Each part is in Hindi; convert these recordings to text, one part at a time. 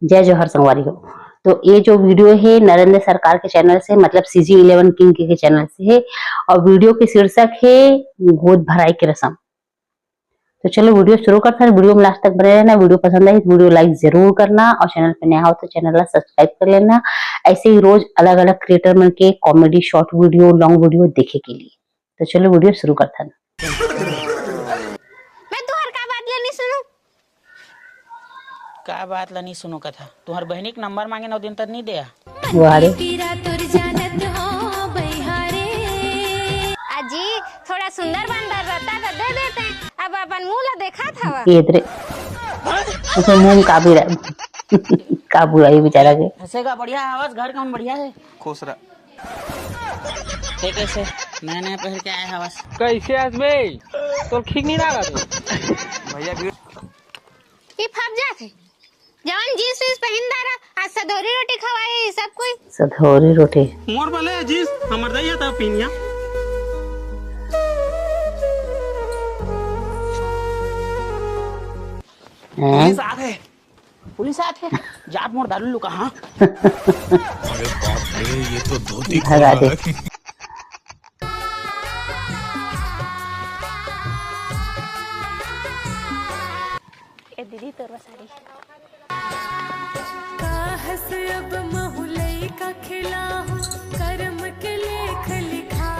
जय जौहर संगवारी हो। तो ये जो वीडियो है नरेंद्र सरकार के चैनल से, मतलब CG11 किंग के चैनल से है, और वीडियो की शीर्षक है गोद भराई की रस्म। तो चलो वीडियो शुरू करते हैं। वीडियो में लास्ट तक बने रहना। वीडियो पसंद आई तो वीडियो लाइक जरूर करना, और चैनल पे नया हो तो चैनल सब्सक्राइब कर लेना। ऐसे ही रोज अलग अलग क्रिएटर मिल के comedy, short video, long video देखे के लिए। तो चलो वीडियो शुरू करते हैं। मैं तुहर का बात ले नहीं सुनू। का बात ला नहीं सुनो कथा। तुम्हार बहनी के नंबर मांगे 9 दिन तक नहीं दिया। वारे अजी थोड़ा सुंदर बंदर रहता तो दे देते, अब अपन मुंह ला देखा था। ये इधर उसे मुंह का भी का बुराई बेचारा के। हंसेगा बढ़िया, आवाज घर का बढ़िया है। खुश रह। ते कैसे नए नए पहन के आए हवस। कैसे आदमी तो ठीक नहीं लगा भैया ये फप जाते जवान जींस पहन दारा, आज सधोरी रोटी खवाए सब कोई। सधोरी रोटी मोर भले जींस हमर दैया था पीनिया। पुलिस आ गए, पुलिस आ गए। जाप मोर दारू लुका। हाँ अरे बाप रे, ये तो धोती भगा दे। ए दीदी तोर साड़ी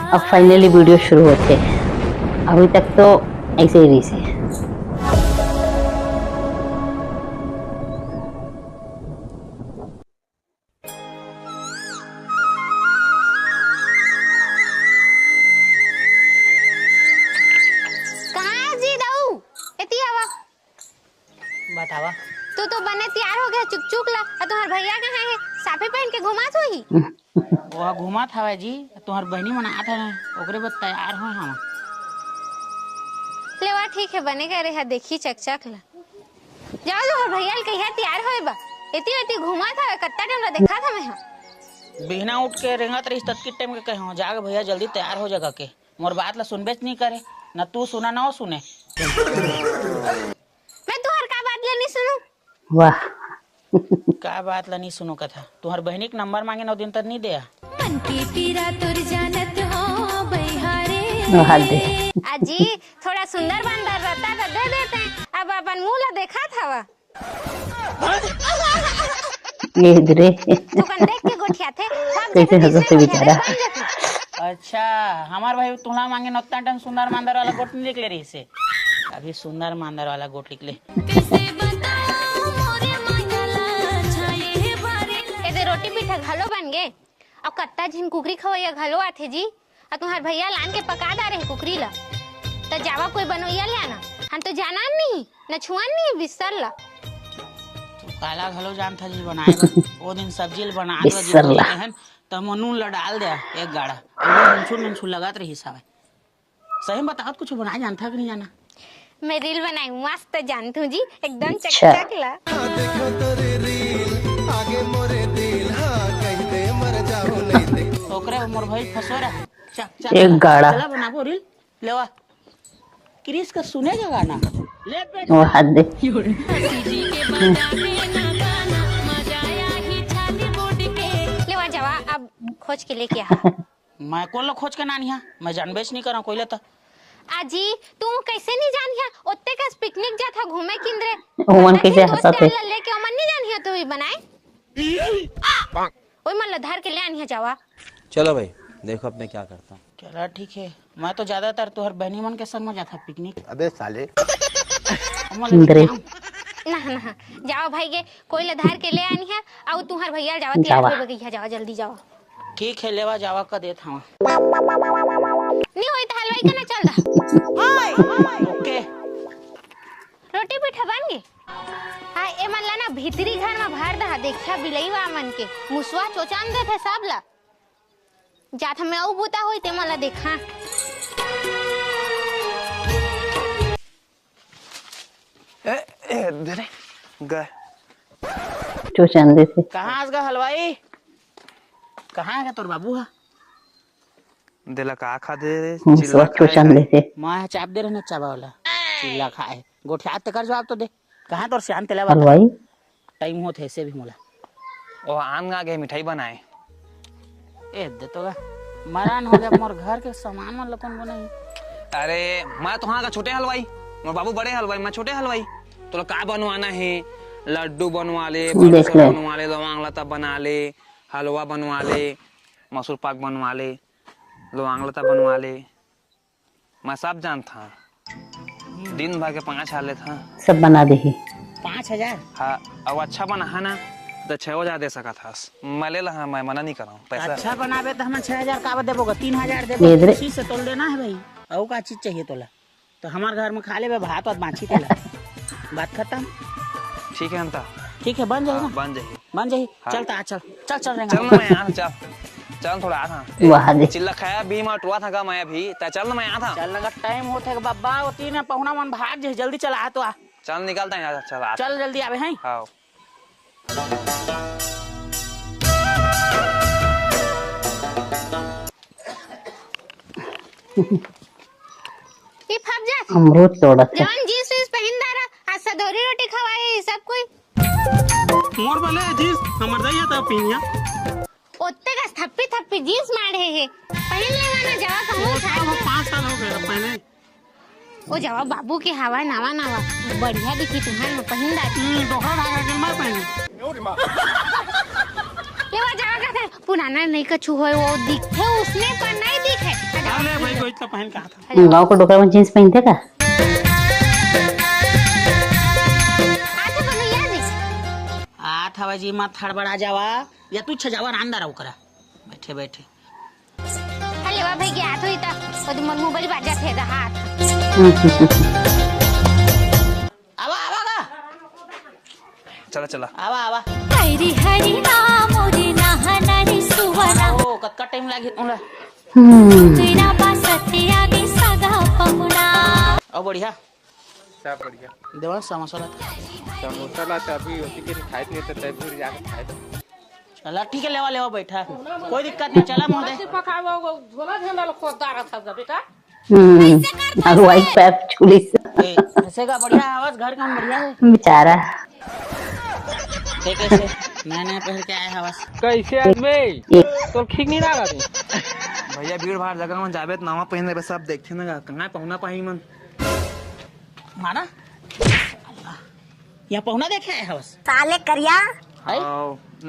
अब फाइनली वीडियो शुरू होते हैं। अभी तक तो ऐसे ही रही से। बतावा। तो बने तैयार हो गया चुक ला। तुम्हार भैया कहाँ है? साफे पहन के घुमा तो ही वो घुमा था जी। तुम्हार बहनी मना था ना, ओकरे बाद तैयार हो हम। ले वा ठीक है, बने करे है। देखी चक ला जाओ जो भैया कहिया तैयार होए बा। एती एती घुमा था, कत्ता टाइम ला देखा था मैं। बिहना उठ के रेंगत रही तत्की टाइम के कहे जाग भैया जल्दी तैयार हो जगह के। मोर बात ला सुनबेच नहीं करे, ना तू सुना ना वो सुने। मैं तुहर का बात ले नहीं सुनू। वाह का बात ला नहीं सुनो कथा। तुम्हार बहनी के नंबर मांगे 9 दिन तक नहीं दिया। दे। अजी थोड़ा सुंदर बंदर रहता तो दे देते, अब अपन मुंह ला देखा था। ये इधर तो कन देख के गोठिया थे कैसे हंसते बेचारा। अच्छा हमार भाई तुम्हारा मांगे नौता टन सुंदर मांदर वाला गोट नहीं निकले रही से। अभी सुंदर मांदर वाला गोट निकले। रोटी पीठा घलो बन गए, और कत्ता झिन कुकरी खवैया घलो आथे जी। और तुम्हार भैया लान के पका दा रहे कुकरी ला। तो जावा कोई बनोइया ले आना। हम तो जाना नहीं न छुआन नहीं बिस्तर ला। काला घलो जान था जी बनाए। वो दिन सब्जी बना दो जी तो नून ला डाल दे एक गाड़ा। वो मंचूर लगात रही सावे। सही में बताओ कुछ बनाए जानता कि नहीं जाना। मैं रील बनाई मस्त जानती हूँ जी, एकदम चक ला। ओकरे मोर भाई फंसो रहा। चक एक गाड़ा चला बनाबो रील लेवा। क्रिस का सुनेगा गाना वो हाथ दे। लेवा जावा अब खोज के लेके आ। मैं कौन लो खोज के नानी है, मैं जानबेच नहीं करा कोई लेता। आजी तू कैसे नहीं जानिया? ओत्ते का पिकनिक जा था घूमे किंद्रे। ओमन कैसे हंसते लेके ओमन नहीं जानिया तू ही बनाए। ओए मन धर के ले आनिया जावा। चलो भाई देखो अब मैं क्या करता हूँ। चला ठीक है। मैं तो ज्यादातर तुहर बहनी मन के संग में जाता पिकनिक। अबे साले ना जाओ भाई के कोई ला धर के ले आनिया। और तुहर भैया जावा तैयार हो गई जावा जल्दी जावा। ठीक है लेवा जावा का देता हूँ। नहीं होई तो हलवाई का ना चल दा। ओके रोटी पीठा बन गए। हाँ ए मन ला ना भीतरी घर में भर दा। देखा बिलईवा मन के मुसवा चोचान दे थे सब ला। जात में औ बूता होई ते मन ला देखा। गए चोचान दे थे। कहाँ आज गा हलवाई? कहाँ है तोर बाबू? है दिला का खा दे चिल्ला चोचान दे थे। मैं चाप दे रहे चाबा वाला चिल्ला खाए गोठिया ते कर जवाब तो दे। कहाँ तोर श्यान तेला हलवाई टाइम होत है से भी मोला ओ आन गा के मिठाई बनाए ए दे तो गा मरान हो गया मोर घर के सामान मन लपन बनाई अरे मैं तो हाँ का छोटे हलवाई मोर बाबू बड़े हलवाई मैं छोटे हलवाई तो का बनवाना है लड्डू बनवा ले देख ले। बनवा ले लौंग लता बना ले हलवा बनवा ले मसूर पाक बनवा ले लौंग लता बनवा ले मैं सब जानता दिन भर के 5 हाल था सब बना दे 5,000 हाँ अब अच्छा बना है ना तो 6,000 दे सका था मैं ले ला मैं मना नहीं कर रहा हूँ पैसा अच्छा बनाबे तो हम 6,000 का देबोगा 3,000 ले देबो दे। खुशी से तोल देना है भाई और का चीज चाहिए तोला तो हमारे घर में खा ले भात और बाछी तोला बात खत्म ठीक है अंता ठीक है बन जाए ना बन जाइए बन जाए हाँ। चलता आ चल चल चल चल ना मैं यहाँ चल चल थोड़ा आ था वाह दे चिल्ला खाया भी मैं टुआ था का मैं अभी चल ना मैं यहाँ था चल लगा टाइम होते है बाबा होती ना पहुना मन भाग जे जल्दी चला आ तो आ चल निकलता है यहाँ चल आ चल जल्दी आवे हैं हाँ ये फप जा अमरूद तोड़त है जवान जींस वींस पहन दारा आज सदोरी रोटी खवाए सब कोई मोर बले जींस हमर दैया था पिनिया ओत्ते का थप्पी थप्पी जींस मारे है पहन ले वाना जवा कहूं वो साथ में। 5 साल हो गए पहने ओ जवा बाबू के हवा नवा नवा बढ़िया दिखी तुम्हारे में पहन दा दोहरा धागा के मैं पहने ले वो जवा का पुराना नहीं कछु होए वो दिखे उसने पर नहीं दिखे अरे भाई कोई तो पहन कहा था गाँव को डोकर में जींस पहनते का आते बनैया जी आठ हवा जी मत हड़बड़ा जावा या तू छजावा अंदर आओ करा बैठे बैठे अरे वाह भाई क्या तो इता वो मन मोबाइल बाजा थे दा हाथ आवा आवा गा चला चला आवा आवा हरी हरी नाम रे नहनरी सुवना ओ कतका टाइम लागी उला तेरा बासतिया गे सगा पहुना ओ बढ़िया सब बढ़िया देवा समोसा ला समोसा लाते अभी होती के खाए थे तो तय फिर जाके खाए थे चला ठीक है लेवा लेवा बैठा कोई दिक्कत नहीं चला महोदय अगुवाई पैर छुली से ऐसे का बढ़िया आवाज घर का बढ़िया है बेचारा ठीक है नया नया पहन के आया आवाज कैसे आदमी एक तो ठीक नहीं लगा भैया भीड़ भाड़ जगह में जाबे नावा पहन ले सब देखते ना कहाँ पहुना पाही मन माना यहाँ पहुना देखे आया आवाज साले करिया है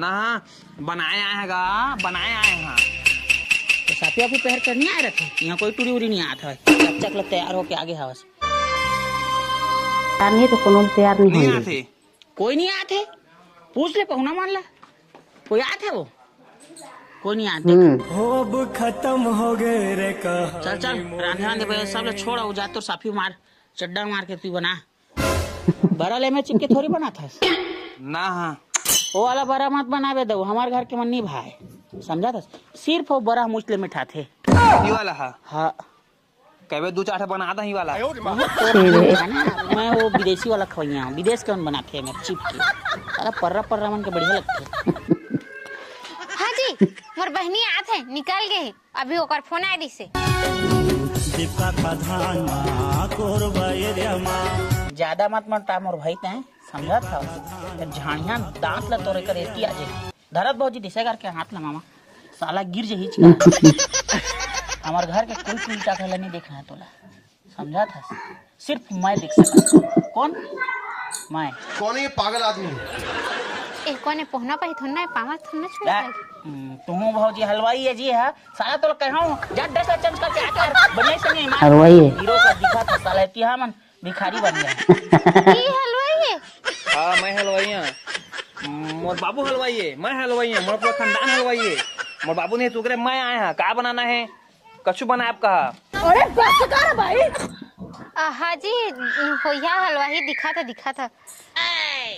ना बनाए आए हैं बनाए आए हैं तो साफी आपी पहन कर नहीं आए रखे यहाँ कोई टूरी उरी नहीं आता है चक लग तैयार होके आगे हवस नहीं तो कोनो तैयार नहीं नहीं होंगे आते कोई नहीं आते पूछ ले पहुना मान ला कोई आते वो कोई नहीं आते अब खत्म हो गए रे कहा चल चल रांधे वांधे भाई सब लोग छोड़ जा तो साफी मार चड्डा मार के तू बना बड़ा ले में चिपके थोड़ी बना था ना हाँ वो वाला बड़ा मत बनावे दो हमारे घर के मन नहीं भाई समझा था सिर्फ वो बड़ा मुचले में ठाथे ये वाला है हाँ कभी 2-4 बना था ही वाला मैं वो विदेशी वाला खवैया हूँ विदेश के बनाते हैं मैं चिप के सारा पर्रा मन के बढ़िया लगते हाँ जी मोर बहनी आत है निकल गए अभी ओकर फोन आए दी से दीपका प्रधान माँ कोरबा एरिया माँ ज्यादा मत मरता मोर भाई तय समझा था झाड़िया दांत ला तोरे कर एती आजे धरत भौजी दिशा करके हाथ ला मामा साला गिर जही चिका हमार घर के कोई उल्टा खला नहीं देखना है तोला समझा था सिर्फ मैं देख सकता कौन मैं कौन है ये पागल आदमी ए कोने पहुना पाई थोना पावा थोना छोड़ तुम भौजी हलवाई है जी है साला तो कहूं जट ड्रेस चेंज करके आकर बने से नहीं हलवाई है हीरो का दिखा था साला इतिहा मन भिखारी बन गया ये हलवाई है हाँ मैं हलवाई हूँ मोर बाबू हलवाई है मैं हलवाई हूँ मोर पूरा खानदान हलवाई है मोर बाबू ने तू करे मैं आए हैं का बनाना है कछु बनाए आप कहा अरे बस कर भाई हाँ जी होया हलवाई दिखा था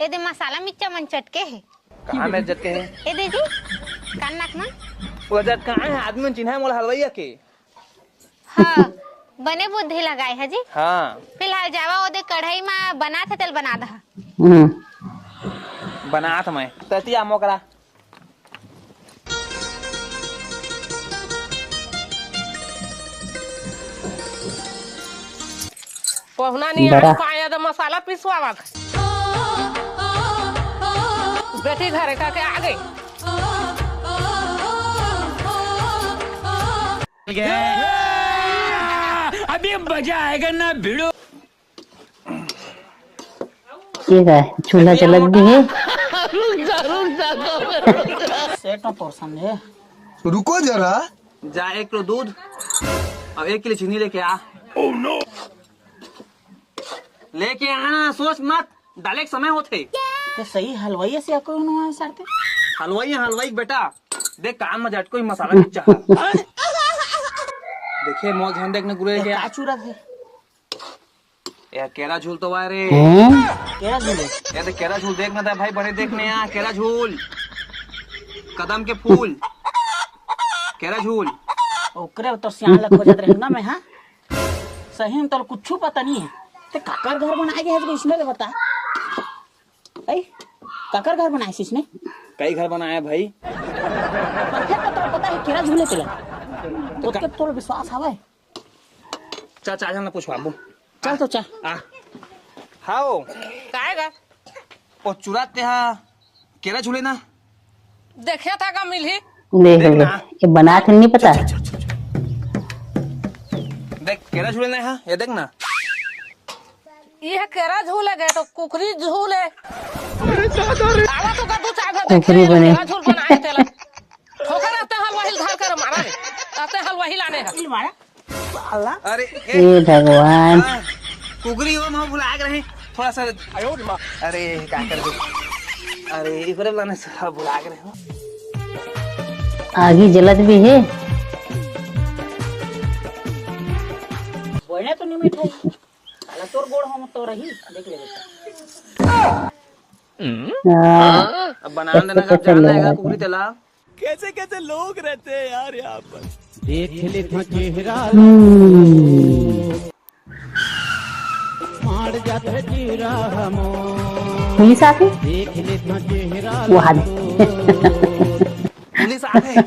ये दे मसाला मिर्चा मन चटके है कहाँ में जते हैं ए दे जी कान नाक ना वो जट कहाँ है आदमी चिन्हा मोर हलवाई के हाँ बने बुद्धि लगाए है जी हाँ फिलहाल जावा ओदे कढ़ाई में बना था तेल बना दा बना था मैं ततिया मोकरा पहुना नहीं आ पाया तो मसाला पिसवा बेटी घर का के आ गई। अभी मजा आएगा ना भिड़ो। ठीक है, चूल्हा चलत भी है। सेठ ना पोर्सन है। रुको जरा, जा 1 किलो दूध और 1 किलो चीनी लेके आ। Oh no. लेके आना, सोच मत, डाले के समय होते। तो सही हलवाई से कोई न सरते। हलवाई बेटा, देख काम में झटको ही मसाला की चाह। देखिए मोल ध्यान देखने गुरे के क्या चूरा थे यार, केरा झूल तो वाह रे। केरा झूले यार तो केरा झूल देखना था भाई, बड़े देखने यहाँ केरा झूल, कदम के फूल, केरा झूल। ओकरे तो सियान लग हो जात रहे ना मैं। हाँ सही में तो कुछ पता नहीं है। ते काकर घर बनाए गए है इसने बता। ऐ काकर घर बनाए इसने? कई घर बनाए भाई। तो पता है केरा झूले चला तो के तोर विश्वास हवे। चाचा जाना पूछ बाबू। चल तो चा आ हाओ काएगा ओ चुराते हा केरा झूले ना। देखिया था का मिली। देख लो, ये बना तो नहीं पता। देख केरा झूले ना, ये देख ना। ये केरा झूले गए तो कुकरी झूले। आवा तो का दो चार कुकरी बने। केरा झूल बनाए तेला। ठोकर आते हलवाही धार कर मारा रे। आते हलवाही लाने है। मारा अल्लाह। अरे हे भगवान, कुकरी हो हम भुला गए थोड़ा सा। अरे क्या कर दे, अरे इधर लाने से भुला गए हो। आगे जलत भी है। बोलने तो नहीं मिठाई साला तोर गोड़ हम तो रही देख ले बेटा। अब बनाने देना कब जाना है कुकरी तेला। कैसे कैसे लोग रहते हैं यार यहाँ पर। देख ले था चेहरा मार जाता जीरा हमो। पुलिस आके देख ले था चेहरा वो हाथ पुलिस आ गए।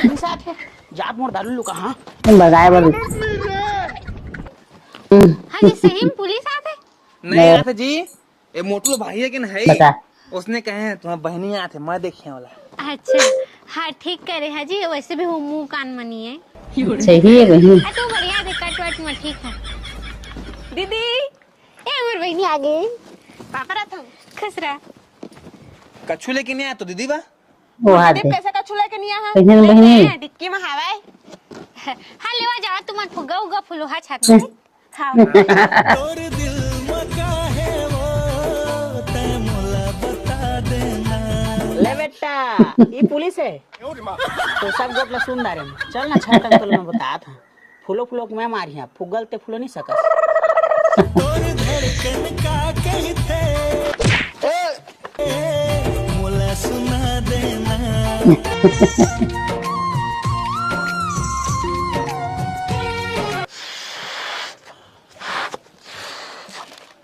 पुलिस आके जात मोर दारू लुका। हाँ बगाए बल। हाँ जी सही में पुलिस आते। नहीं आते जी, ये मोटू भाई है कि नहीं? बता। उसने कहे हैं तुम्हारे बहनी आते, मैं देखिए वाला। अच्छा हाँ ठीक करे है जी, वैसे भी वो मुंह कान मनी है। सही है बहन। तो बढ़िया दे कट वट में ठीक है। दीदी ए हमर बहनी आ गई। पापा रहता हूँ खसरा कच्छू लेके नहीं आया तो दीदी बा वो हाथ है। कैसे का चूल्हा के नहीं है। बहनी डिक्की में हवाए। हाँ लेवा जावा तुम फुग्गा उगा फुलोहा छात में खाओ। तोर दिल मका है वो ते मोला बता देना। ले बेटा ये पुलिस है तो सब गोट ला सुन दारे में। चल ना छठ अंकल मैं बता था फूलो फूलो मैं मारी है फुगल ते फूलो नहीं सकस। तोर धड़कन का कहते मोला सुना देना।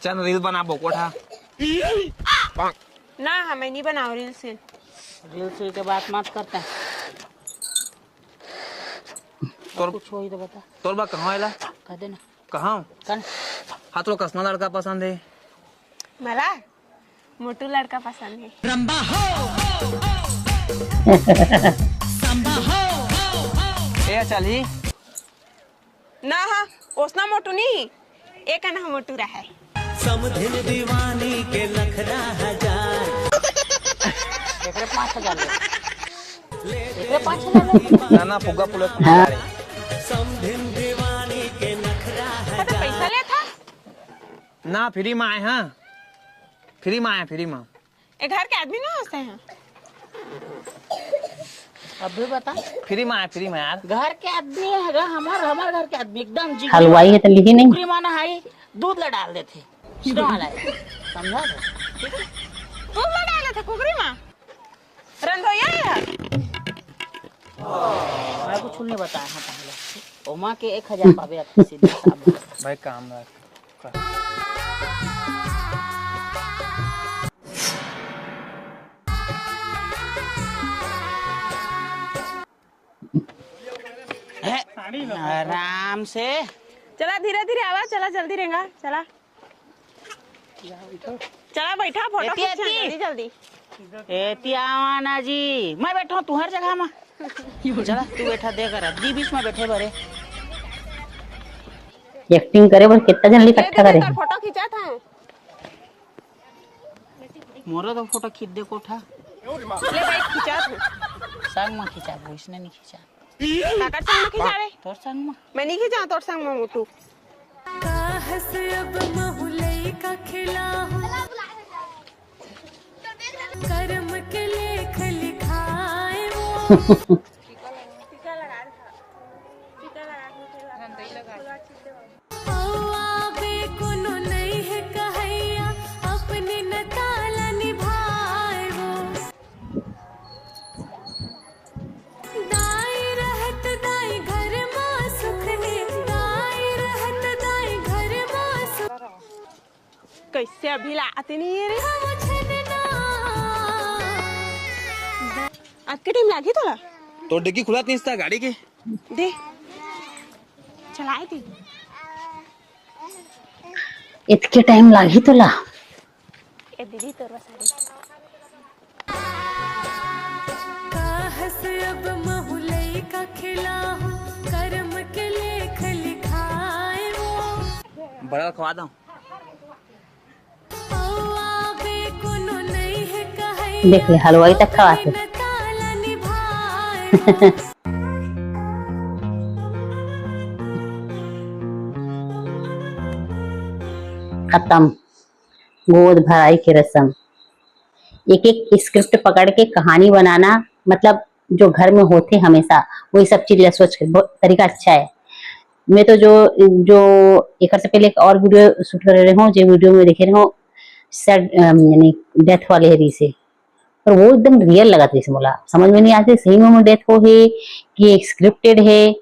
चल रील बना बोकोठा। ना हमें नहीं बनाओ रील से। रील से के बात मत करते हैं। तोर कुछ हो ही तो बता। तोर बा कहाँ आयला? कह देना कहाँ? कन हाँ तो कसना लड़का पसंद है। मला मोटू लड़का पसंद है। रंबा हो संबा हो। ए चली ना हाँ ओसना मोटू नहीं, एक ना मोटू रहा है। समधिन दीवानी के लखना हजार। एकरे 5000 ले एकरे 5000 ले। ना ना फुग्गा फूलो। समधिन दीवानी के नखरा तो पैसा ले था ना फ्री में आए। हाँ फ्री में आए, फ्री में। ये घर के आदमी ना होते हैं। अब भी बता फ्री में आए, फ्री में यार। घर के आदमी है हमार घर के आदमी एकदम जी। हलवाई है तो लिखी नहीं। कुकरी माना है दूध ला डाल देते वाला है समझा दो। दूध में डाले थे कुकरी माँ रंधोया है। मैं कुछ नहीं बताया था पहले ओमा के 1000 पावे आपके सीधे साहब। भाई काम रख। आराम से चला धीरे धीरे आवा। चला जल्दी रहेगा। चला चला बैठा फोटो खींचना जल्दी जल्दी। तियावाना जी मैं बैठा हूँ तू हर जगह में चला तू बैठा दे कर दी बीच में बैठे बरे एक्टिंग करे बस कितना जन इकट्ठा करे फोटो खींचा था मोरो तो फोटो खींच दे कोठा ले भाई खींचा था संग में खींचा वो इसने नहीं खींचा काका संग में खींचा रे तोर संग में मैं नहीं खींचा तोर संग में मोटू हंस अब महुलई का खिला हूँ कर्म के लेख लिखाए वो आवे कोनो नहीं है कहैया अपने न ताला निभाए वो दाई रहत दाई घर मां सुख है दाई रहत दाई घर मां सुख कैसे अभी लाते नहीं है रे आज के टाइम लागी तोला तो डिक्की खुला नहीं था गाड़ी के दे चलाए थी इतके टाइम लागी तुला ए दीदी तोर साड़ी हंस अब महुलई का खिला हूँ कर्म के लेख लिखाए वो बड़ा खवा दो आवे कोनो नहीं है कहैया देख ले हलवाई तक खवाते न ताला निभाए खत्म गोद भराई की रस्म। एक एक स्क्रिप्ट पकड़ के कहानी बनाना मतलब जो घर में होते हमेशा वही सब चीज सोच के बहुत तरीका अच्छा है। मैं तो जो एक से पहले एक और वीडियो शूट कर रहे हूँ जो वीडियो में देखे रहे हो सैड यानी डेथ वाले हरी से और वो एकदम रियल लगा था। बोला समझ में नहीं आती सही में डेथ हो है कि स्क्रिप्टेड है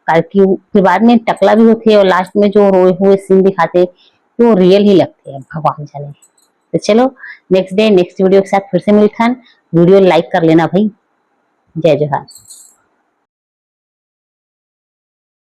कि फिर बाद में टकला भी होते और लास्ट में जो रोए हुए सीन दिखाते वो रियल ही लगते हैं भगवान जाने। तो चलो नेक्स्ट डे नेक्स्ट वीडियो के साथ फिर से मिलते हैं। वीडियो लाइक कर लेना भाई। जय जोहार।